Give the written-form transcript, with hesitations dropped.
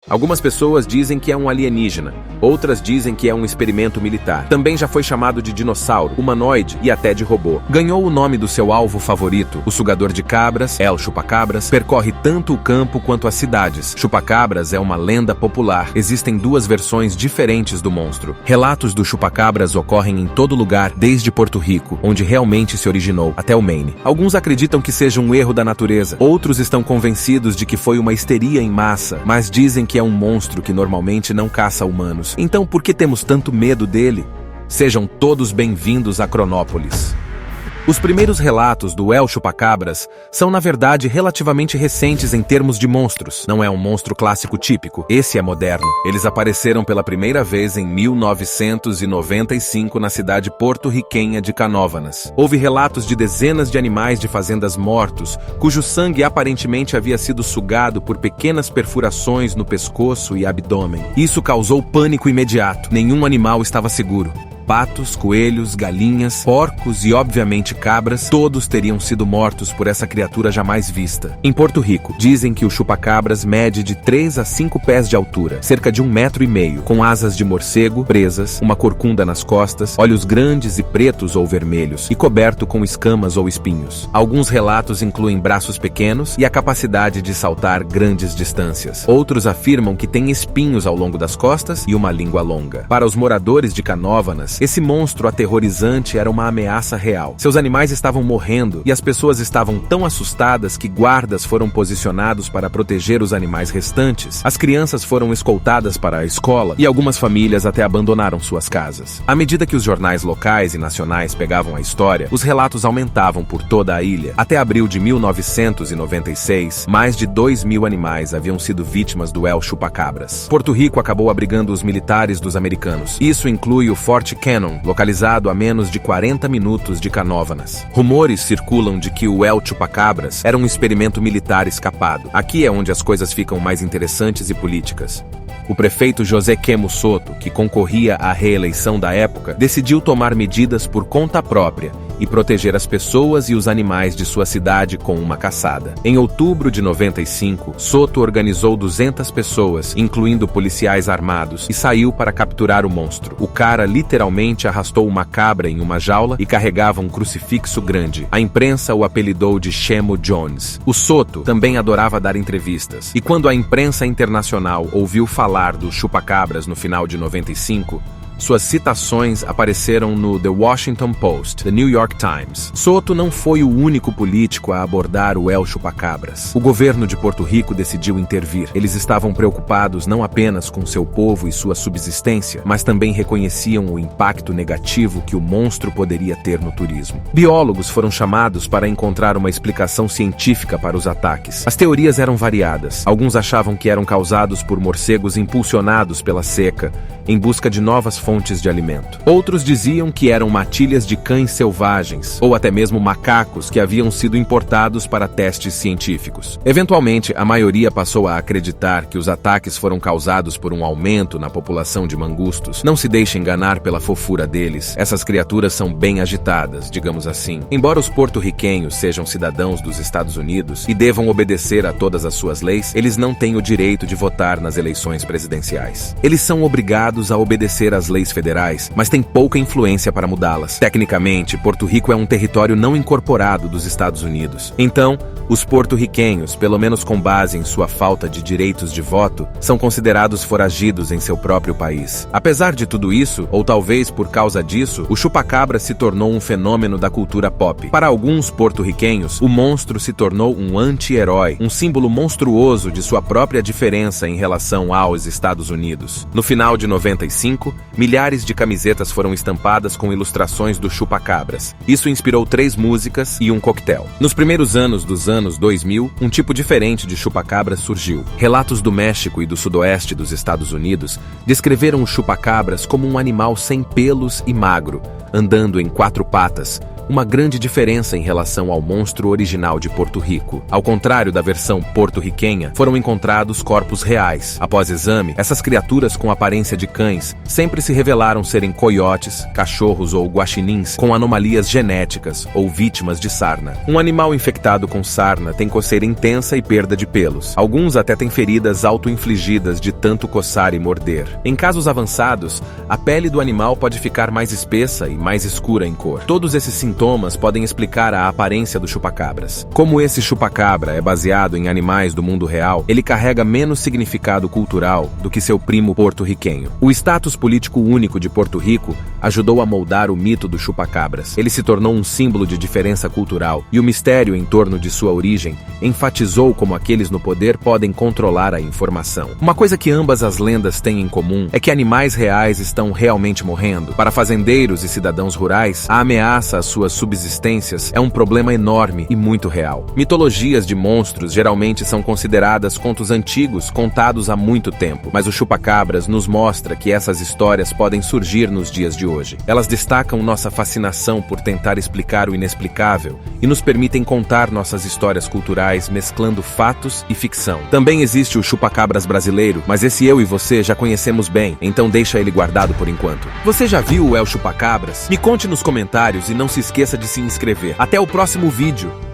Algumas pessoas dizem que é um alienígena, outras dizem que é um experimento militar. Também já foi chamado de dinossauro, humanoide e até de robô. Ganhou o nome do seu alvo favorito, o sugador de cabras, El Chupacabras, percorre tanto o campo quanto as cidades. Chupacabras é uma lenda popular. Existem duas versões diferentes do monstro. Relatos do chupacabras ocorrem em todo lugar, desde Porto Rico, onde realmente se originou, até o Maine. Alguns acreditam que seja um erro da natureza, outros estão convencidos de que foi uma histeria em massa, mas dizem que é um monstro que normalmente não caça humanos. Então, por que temos tanto medo dele? Sejam todos bem-vindos a Cronópolis. Os primeiros relatos do El Chupacabras são, na verdade, relativamente recentes em termos de monstros. Não é um monstro clássico típico, esse é moderno. Eles apareceram pela primeira vez em 1995 na cidade porto-riquenha de Canóvanas. Houve relatos de dezenas de animais de fazendas mortos, cujo sangue aparentemente havia sido sugado por pequenas perfurações no pescoço e abdômen. Isso causou pânico imediato. Nenhum animal estava seguro. Patos, coelhos, galinhas, porcos e, obviamente, cabras, todos teriam sido mortos por essa criatura jamais vista. Em Porto Rico, dizem que o chupacabras mede de 3 a 5 pés de altura, cerca de 1,5 metros, com asas de morcego, presas, uma corcunda nas costas, olhos grandes e pretos ou vermelhos, e coberto com escamas ou espinhos. Alguns relatos incluem braços pequenos e a capacidade de saltar grandes distâncias. Outros afirmam que tem espinhos ao longo das costas e uma língua longa. Para os moradores de Canóvanas, esse monstro aterrorizante era uma ameaça real. Seus animais estavam morrendo e as pessoas estavam tão assustadas que guardas foram posicionados para proteger os animais restantes. As crianças foram escoltadas para a escola e algumas famílias até abandonaram suas casas. À medida que os jornais locais e nacionais pegavam a história, os relatos aumentavam por toda a ilha. Até abril de 1996, mais de 2.000 animais haviam sido vítimas do El Chupacabras. Porto Rico acabou abrigando os militares dos americanos. Isso inclui o Forte Cannon, localizado a menos de 40 minutos de Canóvanas. Rumores circulam de que o El Chupacabras era um experimento militar escapado. Aqui é onde as coisas ficam mais interessantes e políticas. O prefeito José Quemo Soto, que concorria à reeleição da época, decidiu tomar medidas por conta própria e proteger as pessoas e os animais de sua cidade com uma caçada. Em outubro de 95, Soto organizou 200 pessoas, incluindo policiais armados, e saiu para capturar o monstro. O cara literalmente arrastou uma cabra em uma jaula e carregava um crucifixo grande. A imprensa o apelidou de Chemo Jones. O Soto também adorava dar entrevistas, e quando a imprensa internacional ouviu falar do chupacabras no final de 95, suas citações apareceram no The Washington Post, The New York Times. Soto não foi o único político a abordar o El Chupacabras. O governo de Porto Rico decidiu intervir. Eles estavam preocupados não apenas com seu povo e sua subsistência, mas também reconheciam o impacto negativo que o monstro poderia ter no turismo. Biólogos foram chamados para encontrar uma explicação científica para os ataques. As teorias eram variadas. Alguns achavam que eram causados por morcegos impulsionados pela seca, em busca de novas fontes de alimento. Outros diziam que eram matilhas de cães selvagens, ou até mesmo macacos que haviam sido importados para testes científicos. Eventualmente, a maioria passou a acreditar que os ataques foram causados por um aumento na população de mangustos. Não se deixe enganar pela fofura deles. Essas criaturas são bem agitadas, digamos assim. Embora os porto-riquenhos sejam cidadãos dos Estados Unidos e devam obedecer a todas as suas leis, eles não têm o direito de votar nas eleições presidenciais. Eles são obrigados a obedecer às leis federais, mas têm pouca influência para mudá-las. Tecnicamente, Porto Rico é um território não incorporado dos Estados Unidos. Então, os porto-riquenhos, pelo menos com base em sua falta de direitos de voto, são considerados foragidos em seu próprio país. Apesar de tudo isso, ou talvez por causa disso, o chupacabra se tornou um fenômeno da cultura pop. Para alguns porto-riquenhos, o monstro se tornou um anti-herói, um símbolo monstruoso de sua própria diferença em relação aos Estados Unidos. No final de 95, milhares de camisetas foram estampadas com ilustrações do chupacabras. Isso inspirou 3 músicas e um coquetel. Nos primeiros anos dos anos 2000, um tipo diferente de chupacabras surgiu. Relatos do México e do sudoeste dos Estados Unidos descreveram os chupacabras como um animal sem pelos e magro, andando em 4 patas, uma grande diferença em relação ao monstro original de Porto Rico. Ao contrário da versão porto-riquenha, foram encontrados corpos reais. Após exame, essas criaturas com aparência de cães sempre se revelaram serem coiotes, cachorros ou guaxinins com anomalias genéticas ou vítimas de sarna. Um animal infectado com sarna tem coceira intensa e perda de pelos. Alguns até têm feridas auto-infligidas de tanto coçar e morder. Em casos avançados, a pele do animal pode ficar mais espessa e mais escura em cor. Todos esses sintomas podem explicar a aparência do chupacabras. Como esse chupacabra é baseado em animais do mundo real, ele carrega menos significado cultural do que seu primo porto-riquenho. O status político único de Porto Rico ajudou a moldar o mito do chupacabras. Ele se tornou um símbolo de diferença cultural, e o mistério em torno de sua origem enfatizou como aqueles no poder podem controlar a informação. Uma coisa que ambas as lendas têm em comum é que animais reais estão realmente morrendo. Para fazendeiros e cidadãos rurais, a ameaça às suas subsistências é um problema enorme e muito real. Mitologias de monstros geralmente são consideradas contos antigos contados há muito tempo, mas o chupacabras nos mostra que essas histórias podem surgir nos dias de hoje. Elas destacam nossa fascinação por tentar explicar o inexplicável e nos permitem contar nossas histórias culturais mesclando fatos e ficção. Também existe o chupacabras brasileiro, mas esse eu e você já conhecemos bem, então deixa ele guardado por enquanto. Você já viu o El Chupacabras? Me conte nos comentários e não se esqueça de se inscrever. Até o próximo vídeo!